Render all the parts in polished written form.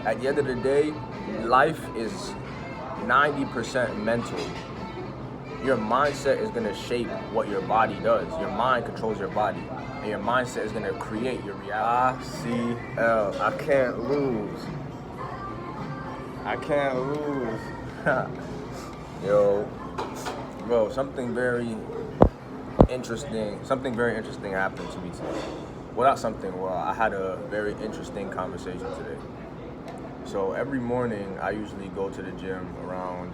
At the end of the day, life is 90% mental. Your mindset is going to shape what your body does. Your mind controls your body. And your mindset is going to create your reality. icLAAo. I can't lose. I can't lose. Yo, bro, something very interesting happened to me today. Well, not something, well, I had a very interesting conversation today. So every morning, I usually go to the gym around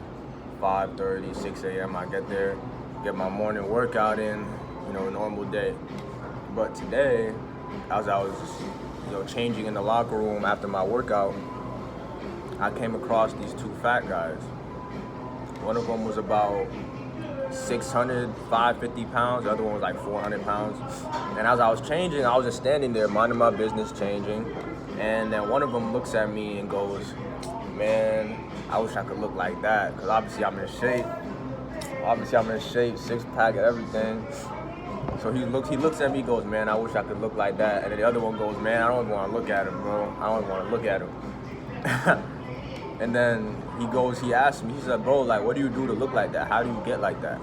5:30, 6 a.m. I get there, get my morning workout in, a normal day. But today, as I was, changing in the locker room after my workout, I came across these two fat guys. One of them was about 550 pounds. The other one was like 400 pounds. And as I was changing, I was just standing there, minding my business, changing. And then one of them looks at me and goes, man, I wish I could look like that. Because obviously I'm in shape, six-pack and everything. So he looks at me, goes, man, I wish I could look like that. And then the other one goes, man, I don't even want to look at him, bro. I don't even want to look at him. And then he asked me, he said, bro, like, what do you do to look like that? How do you get like that?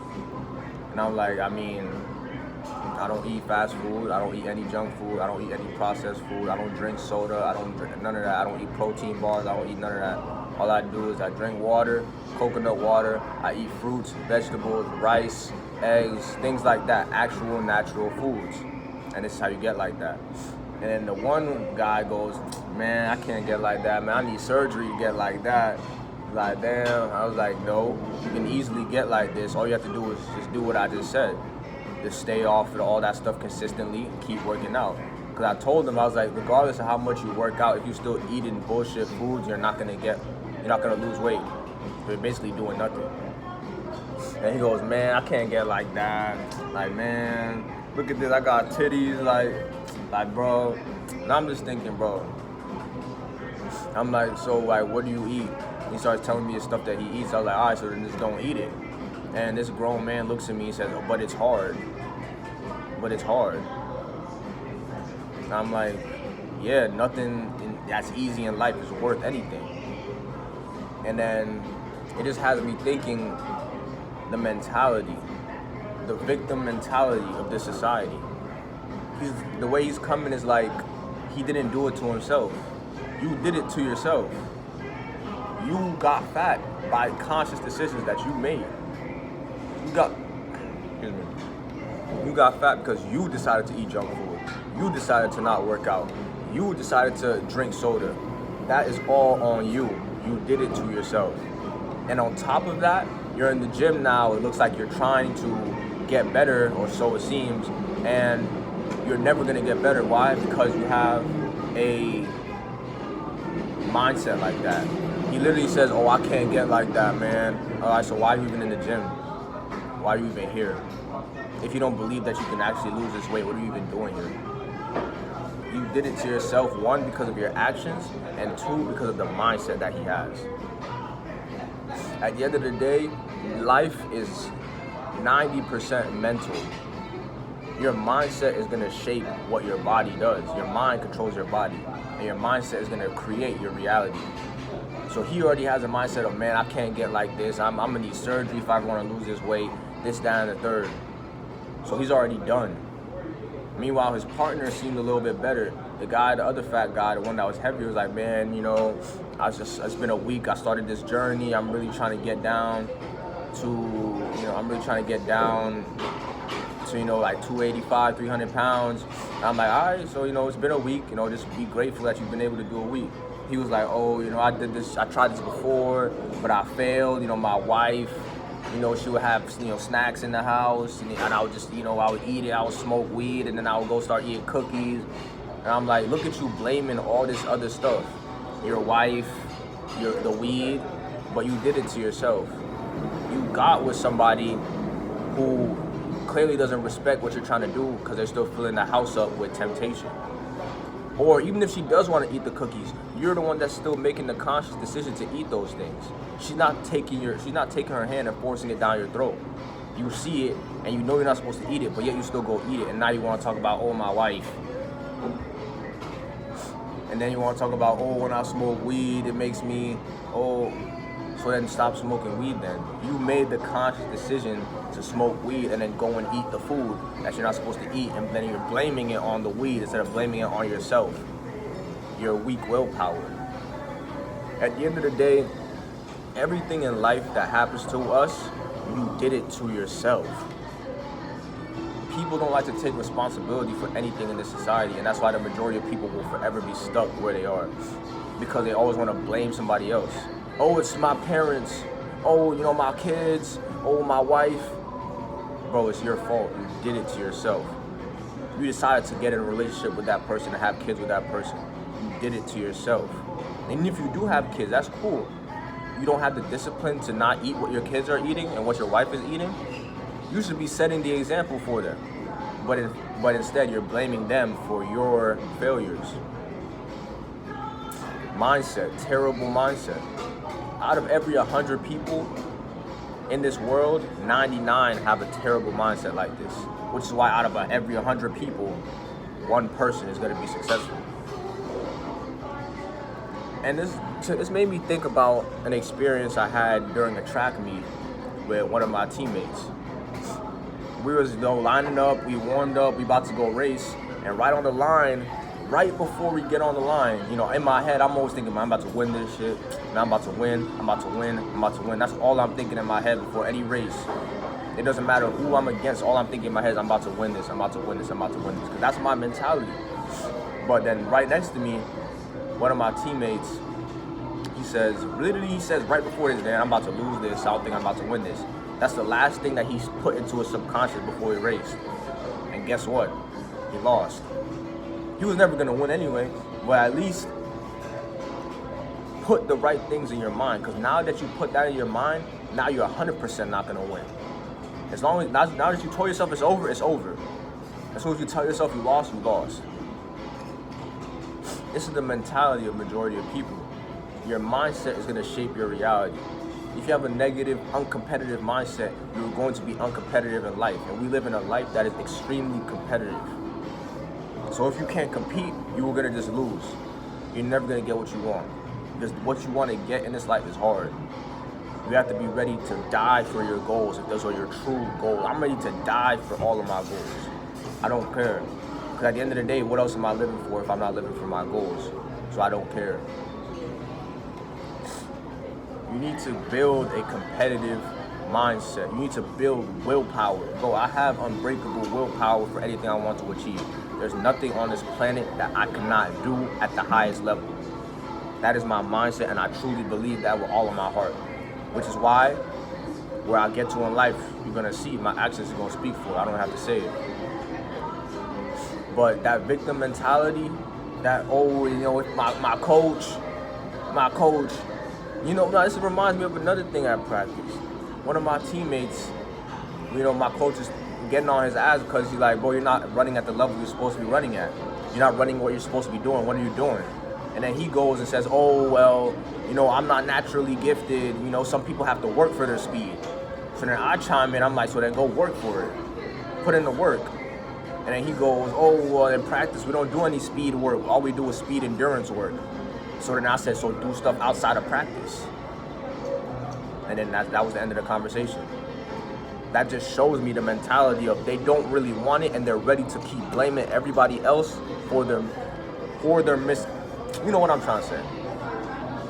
And I'm like, I don't eat fast food. I don't eat any junk food. I don't eat any processed food. I don't drink soda. I don't drink none of that. I don't eat protein bars. I don't eat none of that. All I do is I drink water, coconut water. I eat fruits, vegetables, rice, eggs, things like that, actual natural foods. And this is how you get like that. And then the one guy goes, man, I can't get like that, man. I need surgery to get like that. Like, damn. I was like, no, you can easily get like this. All you have to do is just do what I just said. Just stay off of all that stuff consistently and keep working out. Because I told him, I was like, regardless of how much you work out, if you're still eating bullshit foods, you're not gonna lose weight. You're basically doing nothing. And he goes, man, I can't get like that. Like, man, look at this, I got titties, like, bro. And I'm just thinking, bro. I'm like, so, like, what do you eat? He starts telling me the stuff that he eats. I was like, all right, so then just don't eat it. And this grown man looks at me and says, oh, but it's hard. And I'm like, yeah, nothing that's easy in life is worth anything. And then it just has me thinking the mentality, the victim mentality of this society. The way he's coming is like he didn't do it to himself. You did it to yourself. You got fat by conscious decisions that you made. You got fat because you decided to eat junk food. You decided to not work out. You decided to drink soda. That is all on you. You did it to yourself. And on top of that, you're in the gym now. It looks like you're trying to get better, or so it seems, and you're never gonna get better. Why? Because you have a mindset like that. He literally says, oh, I can't get like that, man. All right, so why are you even in the gym? Why are you even here? If you don't believe that you can actually lose this weight, what are you even doing here? You did it to yourself, one, because of your actions, and two, because of the mindset that he has. At the end of the day, life is 90% mental. Your mindset is going to shape what your body does. Your mind controls your body, and your mindset is going to create your reality. So he already has a mindset of, man, I can't get like this. I'm going to need surgery if I want to lose this weight, this, that, and the third. So he's already done. Meanwhile, his partner seemed a little bit better. The other fat guy, the one that was heavier, was like, man, it's been a week. I started this journey. I'm really trying to get down to, like 285, 300 pounds. And I'm like, all right, so, it's been a week. Just be grateful that you've been able to do a week. He was like, oh, I tried this before, but I failed. My wife, she would have, snacks in the house, and I would just, I would eat it, I would smoke weed, and then I would go start eating cookies. And I'm like, look at you blaming all this other stuff. Your wife, the weed, but you did it to yourself. You got with somebody who clearly doesn't respect what you're trying to do because they're still filling the house up with temptation. Or even if she does want to eat the cookies, you're the one that's still making the conscious decision to eat those things. She's not taking her hand and forcing it down your throat. You see it and you know you're not supposed to eat it, but yet you still go eat it. And now you want to talk about, oh, my wife. And And then you want to talk about, oh, when I smoke weed, it makes me, oh, so then stop smoking weed then. You made the conscious decision to smoke weed and then go and eat the food that you're not supposed to eat, and then you're blaming it on the weed instead of blaming it on yourself. Your weak willpower. At the end of the day, everything in life that happens to us, you did it to yourself. People don't like to take responsibility for anything in this society, and that's why the majority of people will forever be stuck where they are, because they always want to blame somebody else. Oh, it's my parents. Oh, you know, my kids. Oh, my wife. Bro, it's your fault. You did it to yourself. You decided to get in a relationship with that person, to have kids with that person. You did it to yourself. And if you do have kids, that's cool. You don't have the discipline to not eat what your kids are eating and what your wife is eating. You should be setting the example for them. But instead, you're blaming them for your failures. Mindset, terrible mindset. Out of every 100 people in this world, 99 have a terrible mindset like this. Which is why out of every 100 people, one person is going to be successful. And this made me think about an experience I had during a track meet with one of my teammates. We was lining up, we warmed up, we about to go race, and right on the line, right before we get on the line, in my head, I'm always thinking, man, I'm about to win this shit, and I'm about to win, I'm about to win, I'm about to win. That's all I'm thinking in my head before any race. It doesn't matter who I'm against, all I'm thinking in my head is I'm about to win this, I'm about to win this, I'm about to win this, because that's my mentality. But then right next to me, one of my teammates, he says right before this, man, I'm about to lose this, I don't think I'm about to win this. That's the last thing that he's put into his subconscious before he raced. And guess what? He lost. He was never gonna win anyway, but at least put the right things in your mind, because now that you put that in your mind, now you're 100% not gonna win. As long as, now that you told yourself it's over, it's over. As soon as you tell yourself you lost, you lost. This is the mentality of majority of people. Your mindset is gonna shape your reality. If you have a negative, uncompetitive mindset, you're going to be uncompetitive in life. And we live in a life that is extremely competitive. So if you can't compete, you're gonna just lose. You're never gonna get what you want. Because what you want to get in this life is hard. You have to be ready to die for your goals if those are your true goals. I'm ready to die for all of my goals. I don't care. Because at the end of the day, what else am I living for if I'm not living for my goals? So I don't care. You need to build a competitive mindset. You need to build willpower. Bro, I have unbreakable willpower for anything I want to achieve. There's nothing on this planet that I cannot do at the highest level. That is my mindset, and I truly believe that with all of my heart. Which is why, where I get to in life, you're gonna see my actions are gonna speak for it. I don't have to say it. But that victim mentality, that, my coach, this reminds me of another thing I practice. One of my teammates, my coach is getting on his ass because he's like, bro, you're not running at the level you're supposed to be running at. You're not running what you're supposed to be doing. What are you doing? And then he goes and says, oh, well, I'm not naturally gifted. Some people have to work for their speed. So then I chime in, I'm like, so then go work for it. Put in the work. And then he goes, oh, well, in practice, we don't do any speed work. All we do is speed endurance work. So then I said, so do stuff outside of practice. And then that was the end of the conversation. That just shows me the mentality of they don't really want it and they're ready to keep blaming everybody else for their you know what I'm trying to say.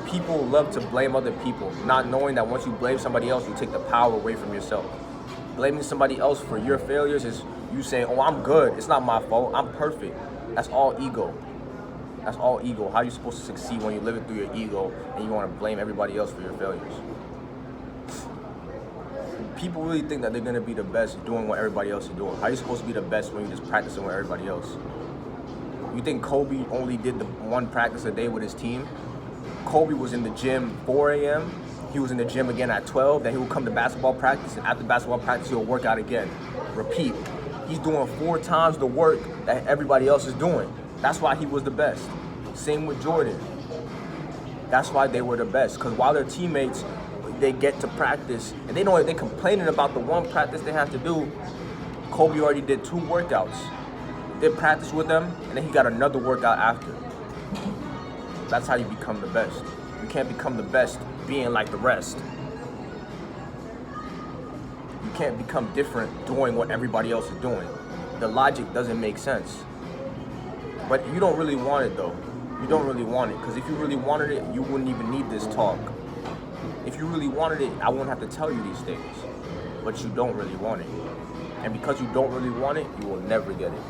People love to blame other people, not knowing that once you blame somebody else, you take the power away from yourself. Blaming somebody else for your failures is you saying, oh, I'm good. It's not my fault. I'm perfect. That's all ego. That's all ego. How are you supposed to succeed when you're living through your ego and you want to blame everybody else for your failures? People really think that they're going to be the best doing what everybody else is doing. How are you supposed to be the best when you're just practicing with everybody else? You think Kobe only did the one practice a day with his team? Kobe was in the gym 4 a.m. He was in the gym again at 12. Then he would come to basketball practice, and after basketball practice, he'll work out again. Repeat. He's doing 4 times the work that everybody else is doing. That's why he was the best. Same with Jordan. That's why they were the best. Because while their teammates, they get to practice, and they know if they're complaining about the one practice they have to do, Kobe already did 2 workouts. Did practice with them, and then he got another workout after. That's how you become the best. You can't become the best being like the rest. You can't become different doing what everybody else is doing. The logic doesn't make sense. But you don't really want it though. You don't really want it, because if you really wanted it, you wouldn't even need this talk. If you really wanted it, I wouldn't have to tell you these things. But you don't really want it. And because you don't really want it, you will never get it.